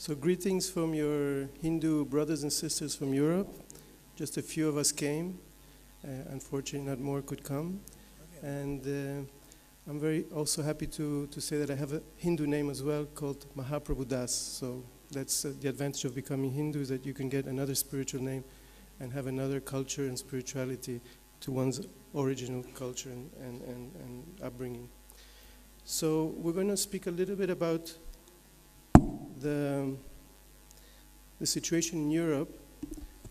So greetings from your Hindu brothers and sisters from Europe. Just a few of us came. Unfortunately, not more could come. And I'm very also happy to say that I have a Hindu name as well called Mahaprabhu Das. So that's the advantage of becoming Hindu, is that you can get another spiritual name and have another culture and spirituality to one's original culture and upbringing. So we're going to speak a little bit about the situation in Europe,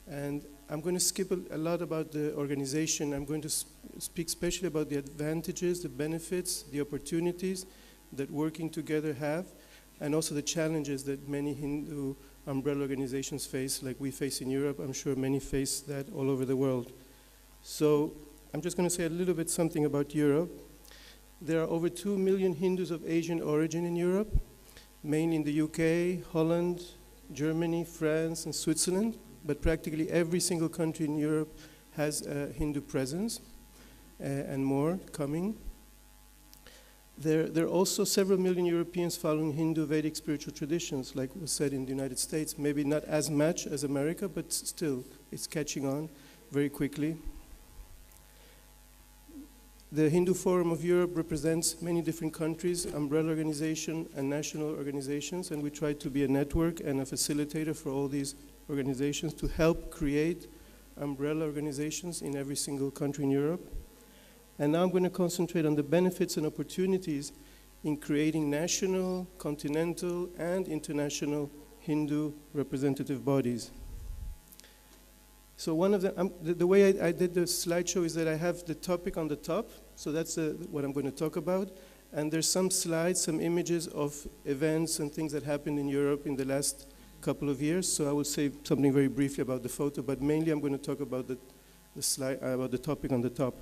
and I'm going to skip a lot about the organization. I'm going to speak especially about the advantages, the benefits, the opportunities that working together have, and also the challenges that many Hindu umbrella organizations face, like we face in Europe. I'm sure many face that all over the world. So I'm just going to say a little bit something about Europe. There are over 2 million Hindus of Asian origin in Europe, mainly in the UK, Holland, Germany, France, and Switzerland, but practically every single country in Europe has a Hindu presence, and more coming. There are also several million Europeans following Hindu Vedic spiritual traditions, like was said in the United States. Maybe not as much as America, but still, it's catching on very quickly. The Hindu Forum of Europe represents many different countries, umbrella organizations, and national organizations, and we try to be a network and a facilitator for all these organizations to help create umbrella organizations in every single country in Europe. And now I'm going to concentrate on the benefits and opportunities in creating national, continental, and international Hindu representative bodies. So one of the way I did the slideshow is that I have the topic on the top, so that's what I'm going to talk about, and there's some slides, some images of events and things that happened in Europe in the last couple of years, so I will say something very briefly about the photo, but mainly I'm going to talk about the slide, about the topic on the top.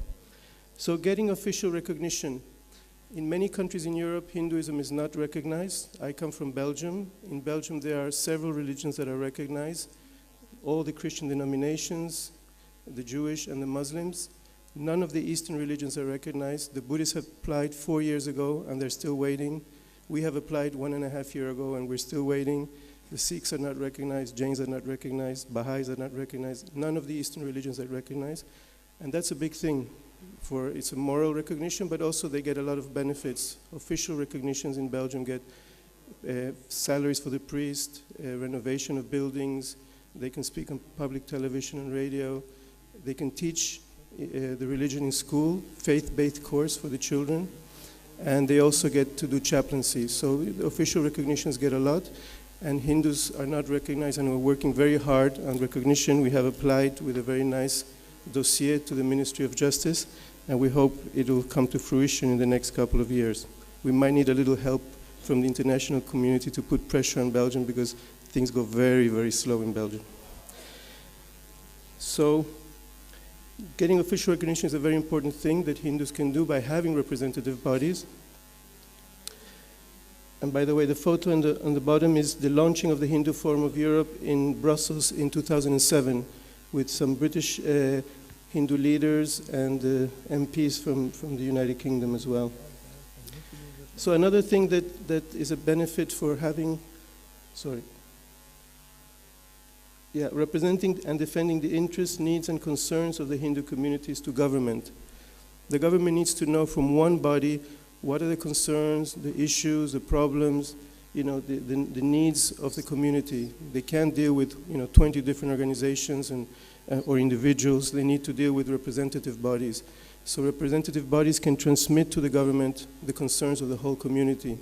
So getting official recognition. In many countries in Europe, Hinduism is not recognized. I come from Belgium. In Belgium, there are several religions that are recognized. All the Christian denominations, the Jewish and the Muslims. None of the Eastern religions are recognized. The Buddhists have applied 4 years ago, and they're still waiting. We have applied 1.5 years ago, and we're still waiting. The Sikhs are not recognized, Jains are not recognized, Baha'is are not recognized. None of the Eastern religions are recognized. And that's a big thing. It's a moral recognition, but also they get a lot of benefits. Official recognitions in Belgium get salaries for the priest, renovation of buildings. They can speak on public television and radio. They can teach the religion in school, faith-based course for the children. And they also get to do chaplaincy. So the official recognitions get a lot. And Hindus are not recognized, and we're working very hard on recognition. We have applied with a very nice dossier to the Ministry of Justice, and we hope it will come to fruition in the next couple of years. We might need a little help from the international community to put pressure on Belgium, because things go very, very slow in Belgium. So getting official recognition is a very important thing that Hindus can do by having representative bodies. And by the way, the photo on the bottom is the launching of the Hindu Forum of Europe in Brussels in 2007 with some British Hindu leaders and MPs from the United Kingdom as well. So another thing that is a benefit for having, representing and defending the interests, needs, and concerns of the Hindu communities to government. The government needs to know from one body what are the concerns, the issues, the problems, the needs of the community. They can't deal with 20 different organizations or individuals. They need to deal with representative bodies. So representative bodies can transmit to the government the concerns of the whole community.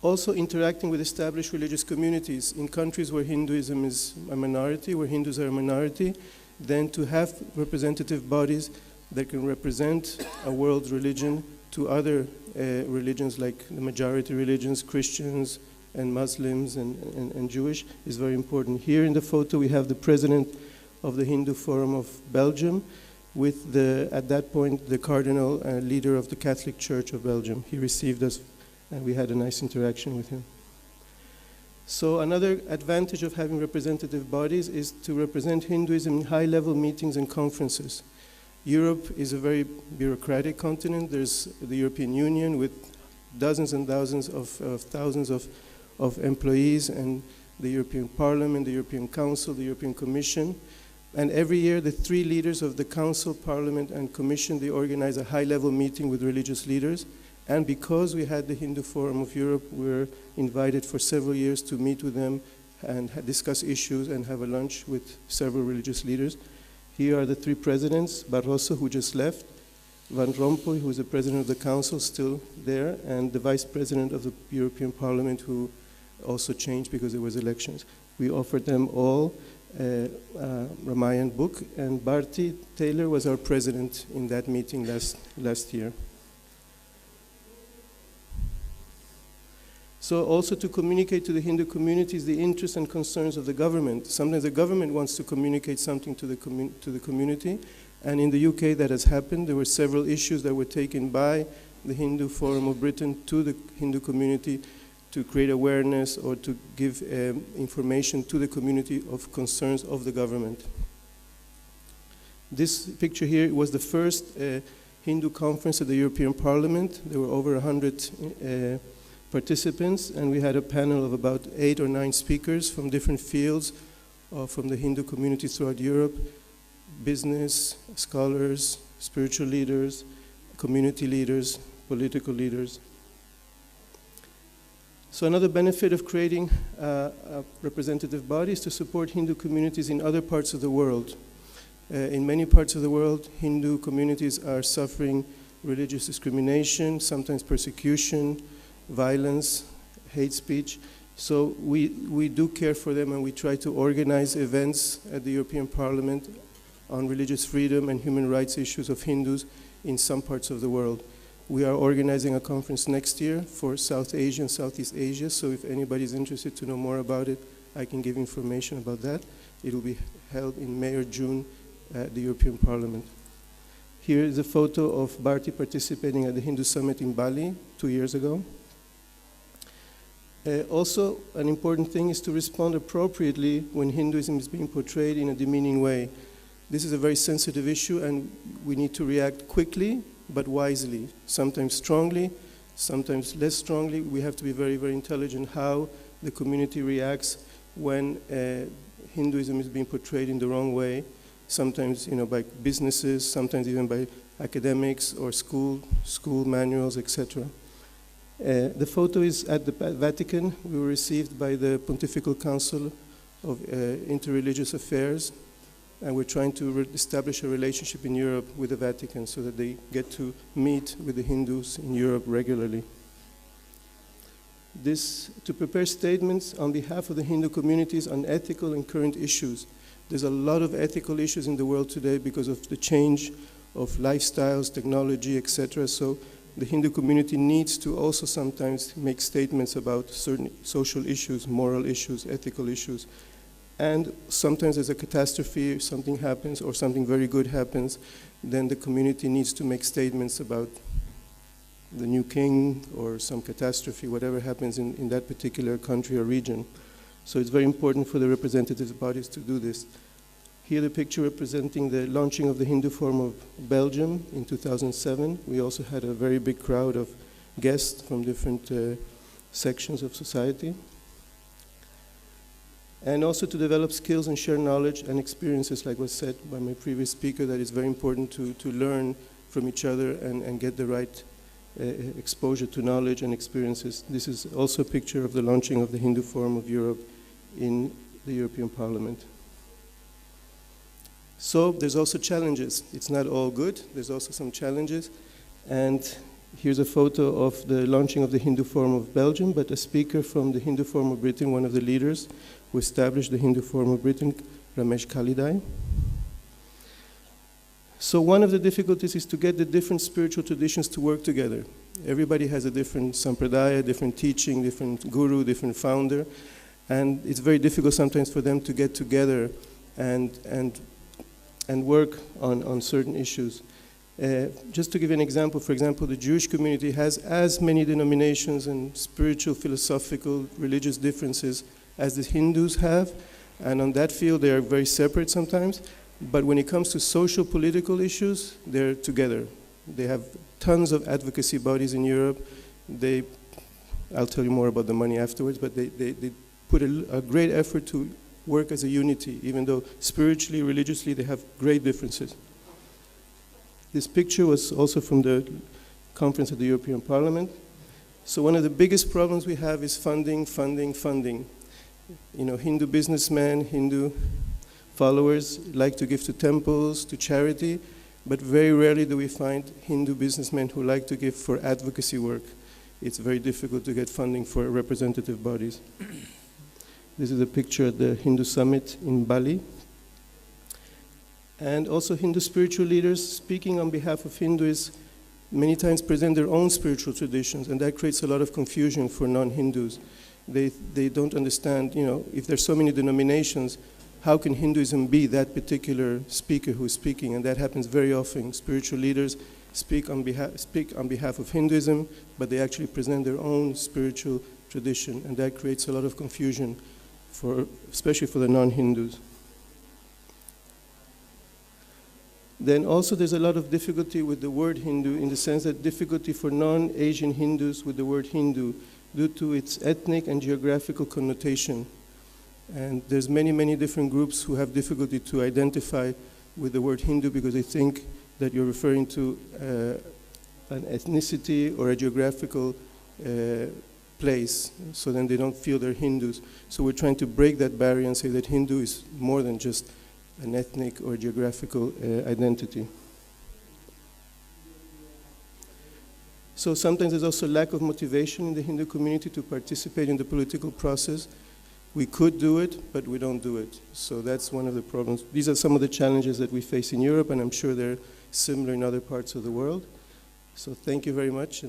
Also interacting with established religious communities in countries where Hinduism is a minority, where Hindus are a minority, then to have representative bodies that can represent a world religion to other religions, like the majority religions, Christians and Muslims and Jewish, is very important. Here in the photo we have the president of the Hindu Forum of Belgium with at that point, the cardinal leader of the Catholic Church of Belgium. He received us and we had a nice interaction with him. So another advantage of having representative bodies is to represent Hinduism in high-level meetings and conferences. Europe is a very bureaucratic continent. There's the European Union with dozens and thousands of employees, and the European Parliament, the European Council, the European Commission. And every year, the three leaders of the Council, Parliament, and Commission, they organize a high-level meeting with religious leaders. And because we had the Hindu Forum of Europe, we were invited for several years to meet with them and discuss issues and have a lunch with several religious leaders. Here are the three presidents: Barroso, who just left; Van Rompuy, who is the president of the Council, still there; and the vice president of the European Parliament, who also changed because there was elections. We offered them all a Ramayan book, and Bharti Taylor was our president in that meeting last year. So also to communicate to the Hindu communities the interests and concerns of the government. Sometimes the government wants to communicate something to the community, and in the UK that has happened. There were several issues that were taken by the Hindu Forum of Britain to the Hindu community to create awareness or to give information to the community of concerns of the government. This picture here was the first Hindu conference at the European Parliament. There were over 100 participants, and we had a panel of about 8 or 9 speakers from different fields from the Hindu community throughout Europe: business, scholars, spiritual leaders, community leaders, political leaders. So another benefit of creating a representative body is to support Hindu communities in other parts of the world. In many parts of the world, Hindu communities are suffering religious discrimination, sometimes persecution, violence, hate speech. So we do care for them, and we try to organize events at the European Parliament on religious freedom and human rights issues of Hindus in some parts of the world. We are organizing a conference next year for South Asia and Southeast Asia, so if anybody's interested to know more about it, I can give information about that. It will be held in May or June at the European Parliament. Here is a photo of Bharti participating at the Hindu Summit in Bali 2 years ago. Also, an important thing is to respond appropriately when Hinduism is being portrayed in a demeaning way. This is a very sensitive issue, and we need to react quickly but wisely, sometimes strongly, sometimes less strongly. We have to be very, very intelligent how the community reacts when Hinduism is being portrayed in the wrong way, sometimes by businesses, sometimes even by academics or school manuals, etc. The photo is at the Vatican. We were received by the Pontifical Council of Interreligious Affairs, and we're trying to establish a relationship in Europe with the Vatican so that they get to meet with the Hindus in Europe regularly. This, to prepare statements on behalf of the Hindu communities on ethical and current issues. There's a lot of ethical issues in the world today because of the change of lifestyles, technology, etc. So the Hindu community needs to also sometimes make statements about certain social issues, moral issues, ethical issues. And sometimes there's a catastrophe, something happens, or something very good happens, then the community needs to make statements about the new king or some catastrophe, whatever happens in that particular country or region. So it's very important for the representative bodies to do this. Here the picture representing the launching of the Hindu Forum of Belgium in 2007. We also had a very big crowd of guests from different sections of society. And also to develop skills and share knowledge and experiences, like was said by my previous speaker, that it's very important to learn from each other and get the right exposure to knowledge and experiences. This is also a picture of the launching of the Hindu Forum of Europe in the European Parliament. So there's also challenges. It's not all good. There's also some challenges. And here's a photo of the launching of the Hindu Forum of Belgium, but a speaker from the Hindu Forum of Britain, one of the leaders who established the Hindu Forum of Britain, Ramesh Kalidai. So one of the difficulties is to get the different spiritual traditions to work together. Everybody has a different sampradaya, different teaching, different guru, different founder, and it's very difficult sometimes for them to get together and work on certain issues. Just to give you an example, for example, the Jewish community has as many denominations and spiritual, philosophical, religious differences as the Hindus have, and on that field they are very separate sometimes, but when it comes to social, political issues, they're together. They have tons of advocacy bodies in Europe. I'll tell you more about the money afterwards, but they put a great effort to work as a unity, even though spiritually, religiously, they have great differences. This picture was also from the conference at the European Parliament. So one of the biggest problems we have is funding. You know, Hindu businessmen, Hindu followers like to give to temples, to charity, but very rarely do we find Hindu businessmen who like to give for advocacy work. It's very difficult to get funding for representative bodies. This is a picture at the Hindu summit in Bali. And also Hindu spiritual leaders speaking on behalf of Hindus many times present their own spiritual traditions, and that creates a lot of confusion for non-Hindus. They don't understand, you know, if there's so many denominations, how can Hinduism be that particular speaker who's speaking? And that happens very often. Spiritual leaders speak on behalf of Hinduism, but they actually present their own spiritual tradition, and that creates a lot of confusion, especially for the non-Hindus. Then also there's a lot of difficulty with the word Hindu, in the sense that difficulty for non-Asian Hindus with the word Hindu due to its ethnic and geographical connotation. And there's many different groups who have difficulty to identify with the word Hindu because they think that you're referring to an ethnicity or a geographical place, so then they don't feel they're Hindus. So we're trying to break that barrier and say that Hindu is more than just an ethnic or geographical identity. So sometimes there's also lack of motivation in the Hindu community to participate in the political process. We could do it, but we don't do it. So that's one of the problems. These are some of the challenges that we face in Europe, and I'm sure they're similar in other parts of the world. So thank you very much.